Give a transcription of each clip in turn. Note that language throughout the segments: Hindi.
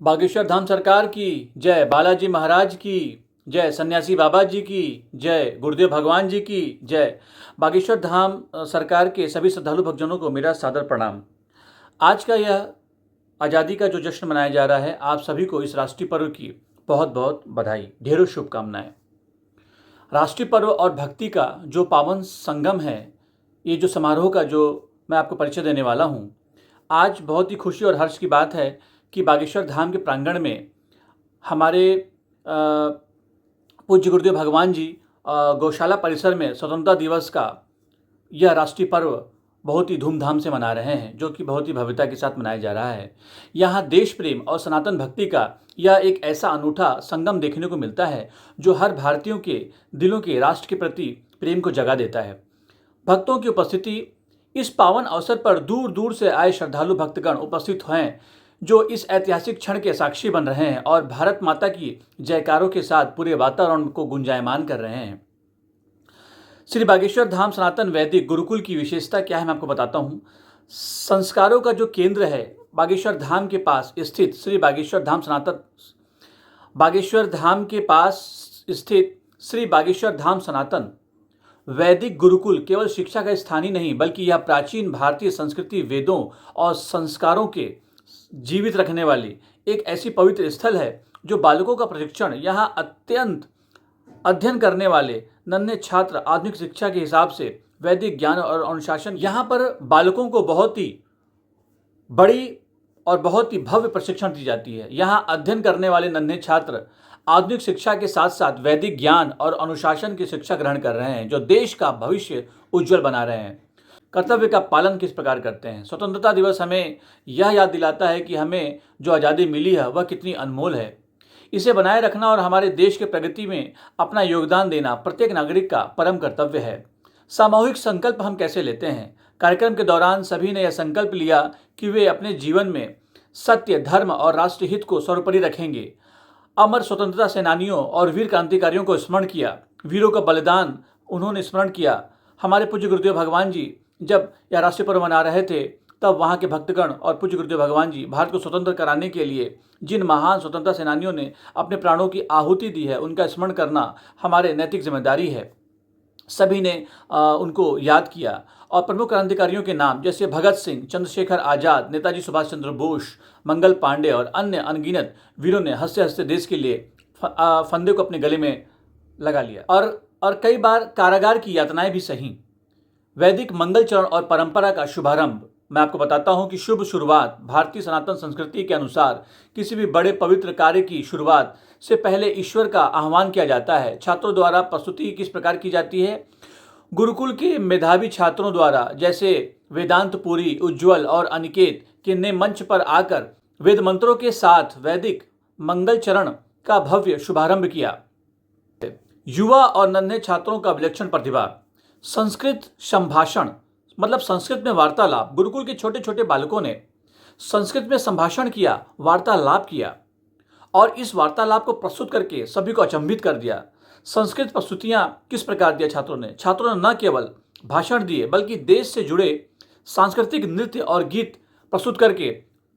बागेश्वर धाम सरकार की जय, बालाजी महाराज की जय, सन्यासी बाबा जी की जय, गुरुदेव भगवान जी की जय। बागेश्वर धाम सरकार के सभी श्रद्धालु भक्तजनों को मेरा सादर प्रणाम। आज का यह आज़ादी का जो जश्न मनाया जा रहा है, आप सभी को इस राष्ट्रीय पर्व की बहुत बहुत बधाई, ढेरों शुभकामनाएं। राष्ट्रीय पर्व और भक्ति का जो पावन संगम है, ये जो समारोह का जो मैं आपको परिचय देने वाला हूँ, आज बहुत ही खुशी और हर्ष की बात है कि बागेश्वर धाम के प्रांगण में हमारे पूज्य गुरुदेव भगवान जी गौशाला परिसर में स्वतंत्रता दिवस का यह राष्ट्रीय पर्व बहुत ही धूमधाम से मना रहे हैं, जो कि बहुत ही भव्यता के साथ मनाया जा रहा है। यहाँ देश प्रेम और सनातन भक्ति का यह एक ऐसा अनूठा संगम देखने को मिलता है जो हर भारतीयों के दिलों के राष्ट्र के प्रति प्रेम को जगा देता है। भक्तों की उपस्थिति, इस पावन अवसर पर दूर दूर से आए श्रद्धालु भक्तगण उपस्थित हैं, जो इस ऐतिहासिक क्षण के साक्षी बन रहे हैं और भारत माता की जयकारों के साथ पूरे वातावरण को गुंजायमान कर रहे हैं। श्री बागेश्वर धाम सनातन वैदिक गुरुकुल की विशेषता क्या है, मैं आपको बताता हूँ। संस्कारों का जो केंद्र है, बागेश्वर धाम के पास स्थित श्री बागेश्वर धाम सनातन वैदिक गुरुकुल केवल शिक्षा का स्थान ही नहीं, बल्कि यह प्राचीन भारतीय संस्कृति, वेदों और संस्कारों के जीवित रखने वाली एक ऐसी पवित्र स्थल है जो बालकों का प्रशिक्षण, यहाँ अत्यंत अध्ययन करने वाले नन्हे छात्र आधुनिक शिक्षा के हिसाब से वैदिक ज्ञान और अनुशासन, यहाँ पर बालकों को बहुत ही बड़ी और बहुत ही भव्य प्रशिक्षण दी जाती है। यहाँ अध्ययन करने वाले नन्हे छात्र आधुनिक शिक्षा के साथ साथ वैदिक ज्ञान और अनुशासन की शिक्षा ग्रहण कर रहे हैं, जो देश का भविष्य उज्जवल बना रहे हैं। कर्तव्य का पालन किस प्रकार करते हैं। स्वतंत्रता दिवस हमें यह याद दिलाता है कि हमें जो आज़ादी मिली है वह कितनी अनमोल है। इसे बनाए रखना और हमारे देश के प्रगति में अपना योगदान देना प्रत्येक नागरिक का परम कर्तव्य है। सामूहिक संकल्प हम कैसे लेते हैं। कार्यक्रम के दौरान सभी ने यह संकल्प लिया कि वे अपने जीवन में सत्य, धर्म और राष्ट्रहित को सर्वोपरि रखेंगे। अमर स्वतंत्रता सेनानियों और वीर क्रांतिकारियों को स्मरण किया, वीरों का बलिदान उन्होंने स्मरण किया। हमारे पूज्य गुरुदेव भगवान जी जब यह राष्ट्रीय पर्व मना रहे थे, तब वहाँ के भक्तगण और पूज्य गुरुदेव भगवान जी भारत को स्वतंत्र कराने के लिए जिन महान स्वतंत्रता सेनानियों ने अपने प्राणों की आहुति दी है, उनका स्मरण करना हमारे नैतिक जिम्मेदारी है। सभी ने उनको याद किया और प्रमुख क्रांतिकारियों के नाम जैसे भगत सिंह, चंद्रशेखर आज़ाद, नेताजी सुभाष चंद्र बोस, मंगल पांडे और अन्य अनगिनत वीरों ने हंसते हंसते देश के लिए फंदे को अपने गले में लगा लिया और कई बार कारागार की यातनाएं भी सही। वैदिक मंगलचरण और परंपरा का शुभारंभ, मैं आपको बताता हूं कि शुभ शुरुआत भारतीय सनातन संस्कृति के अनुसार किसी भी बड़े पवित्र कार्य की शुरुआत से पहले ईश्वर का आह्वान किया जाता है। छात्रों द्वारा प्रस्तुति किस प्रकार की जाती है। गुरुकुल के मेधावी छात्रों द्वारा जैसे वेदांत पुरी, उज्ज्वल और अनिकेत के ने मंच पर आकर वेद मंत्रों के साथ वैदिक मंगलचरण का भव्य शुभारंभ किया। युवा और नन्हे छात्रों का विलक्षण प्रतिभा, संस्कृत संभाषण मतलब संस्कृत में वार्तालाप। गुरुकुल के छोटे छोटे बालकों ने संस्कृत में संभाषण किया, वार्तालाप किया और इस वार्तालाप को प्रस्तुत करके सभी को अचंभित कर दिया। संस्कृत प्रस्तुतियां किस प्रकार दिया छात्रों ने न केवल भाषण दिए, बल्कि देश से जुड़े सांस्कृतिक नृत्य और गीत प्रस्तुत करके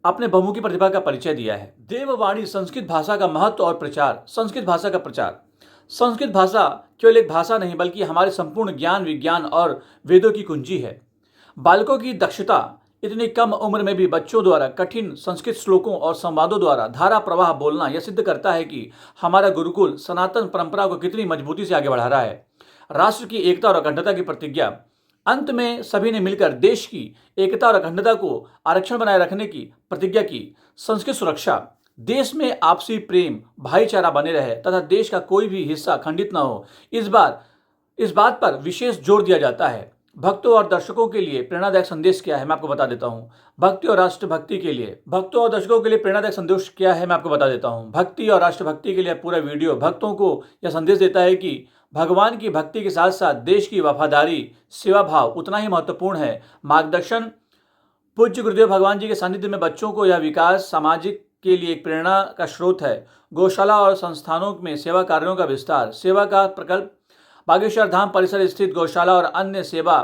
अपने बहुमुखी प्रतिभा का परिचय दिया है। देववाणी, संस्कृत भाषा का महत्व और प्रचार। संस्कृत भाषा का प्रचार, संस्कृत भाषा केवल एक भाषा नहीं, बल्कि हमारे संपूर्ण ज्ञान, विज्ञान और वेदों की कुंजी है। बालकों की दक्षता, इतनी कम उम्र में भी बच्चों द्वारा कठिन संस्कृत श्लोकों और संवादों द्वारा धारा प्रवाह बोलना यह सिद्ध करता है कि हमारा गुरुकुल सनातन परंपरा को कितनी मजबूती से आगे बढ़ा रहा है। राष्ट्र की एकता और अखंडता की प्रतिज्ञा, अंत में सभी ने मिलकर देश की एकता और अखंडता को आरक्षण बनाए रखने की प्रतिज्ञा की। संस्कृत सुरक्षा, देश में आपसी प्रेम, भाईचारा बने रहे तथा देश का कोई भी हिस्सा खंडित न हो, इस बात पर विशेष जोर दिया जाता है। भक्तों और दर्शकों के लिए प्रेरणादायक संदेश क्या है, मैं आपको बता देता हूं। भक्ति और राष्ट्रभक्ति के लिए, भक्तों और दर्शकों के लिए प्रेरणादायक संदेश क्या है, मैं आपको बता देता हूं। भक्ति और राष्ट्रभक्ति के लिए पूरा वीडियो भक्तों को यह संदेश देता है कि भगवान की भक्ति के साथ साथ देश की वफादारी, सेवा भाव उतना ही महत्वपूर्ण है। मार्गदर्शन, पूज्य गुरुदेव भगवान जी के सानिध्य में बच्चों को यह विकास सामाजिक के लिए एक प्रेरणा का स्रोत है। गौशाला और संस्थानों में सेवा कार्यों का विस्तार, सेवा का प्रकल्प। बागेश्वर धाम परिसर स्थित गौशाला और अन्य सेवा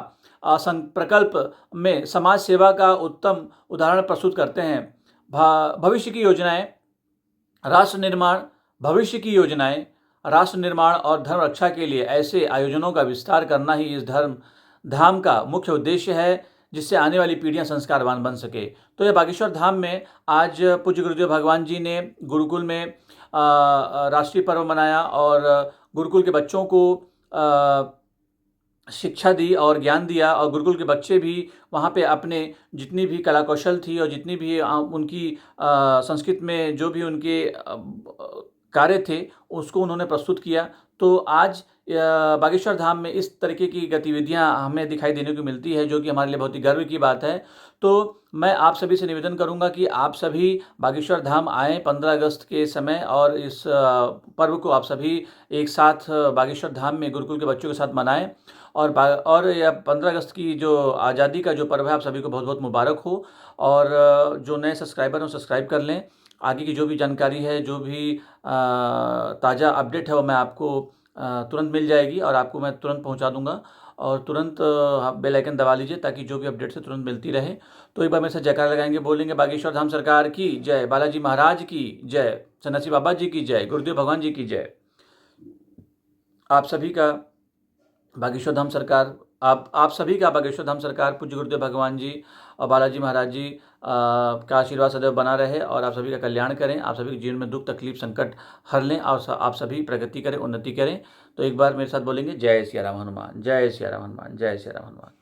प्रकल्प में समाज सेवा का उत्तम उदाहरण प्रस्तुत करते हैं। भविष्य की योजनाएं, राष्ट्र निर्माण, भविष्य की योजनाएं, राष्ट्र निर्माण और धर्म रक्षा के लिए ऐसे आयोजनों का विस्तार करना ही इस धर्म धाम का मुख्य उद्देश्य है, जिससे आने वाली पीढ़ियां संस्कारवान बन सके। तो यह बागेश्वर धाम में आज पूज्य गुरुदेव भगवान जी ने गुरुकुल में राष्ट्रीय पर्व मनाया और गुरुकुल के बच्चों को शिक्षा दी और ज्ञान दिया, और गुरुकुल के बच्चे भी वहाँ पे अपने जितनी भी कला कौशल थी और जितनी भी उनकी संस्कृत में जो भी उनके कार्य थे उसको उन्होंने प्रस्तुत किया। तो आज बागेश्वर धाम में इस तरीके की गतिविधियां हमें दिखाई देने को मिलती है, जो कि हमारे लिए बहुत ही गर्व की बात है। तो मैं आप सभी से निवेदन करूंगा कि आप सभी बागेश्वर धाम आएँ 15 अगस्त के समय, और इस पर्व को आप सभी एक साथ बागेश्वर धाम में गुरुकुल के बच्चों के साथ मनाएं। और यह 15 अगस्त की जो आज़ादी का जो पर्व है, आप सभी को बहुत बहुत मुबारक हो। और जो नए सब्सक्राइबर हैं वो सब्सक्राइब कर लें। आगे की जो भी जानकारी है, जो भी ताज़ा अपडेट है, वो मैं आपको तुरंत मिल जाएगी और आपको मैं तुरंत पहुंचा दूंगा। और तुरंत आप बेल आइकन दबा लीजिए ताकि जो भी अपडेट है तुरंत मिलती रहे। तो एक बार मेरे साथ जयकारा लगाएंगे, बोलेंगे बागेश्वर धाम सरकार की जय, बालाजी महाराज की जय, सन्यासी बाबा जी की जय, गुरुदेव भगवान जी की जय। आप सभी का बागेश्वर धाम सरकार, आप सभी का बागेश्वर धाम सरकार, पूज्य गुरुदेव भगवान जी और बालाजी महाराज जी का आशीर्वाद सदैव बना रहे और आप सभी का कल्याण करें। आप सभी के जीवन में दुख तकलीफ संकट हर लें और आप सभी प्रगति करें, उन्नति करें। तो एक बार मेरे साथ बोलेंगे जय सिया राम हनुमान, जय सिया राम हनुमान, जय सिया राम हनुमान।